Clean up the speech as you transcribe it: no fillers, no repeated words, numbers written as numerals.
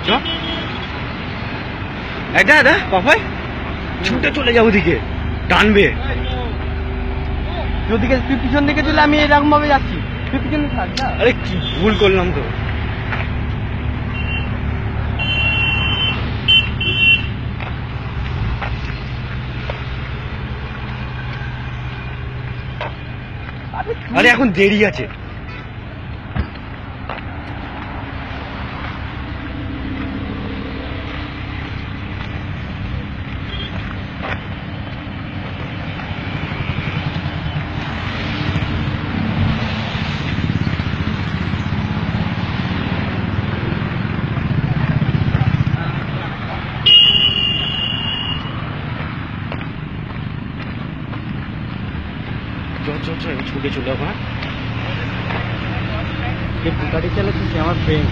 চ এটা দা পাপাই ছুটে চলে যাও ওদিকে টানবে ওদিকে তুই পিছন দিকে দিলে আমি এরকম ভাবে যাচ্ছি তুই পিছনে থাক না আরে কি ভুল করলাম তো আরে এখন দেরি আছে ছুটে চলে যাবো হ্যাঁ গাড়ি চালাচ্ছিস আমার ফ্রেন্ড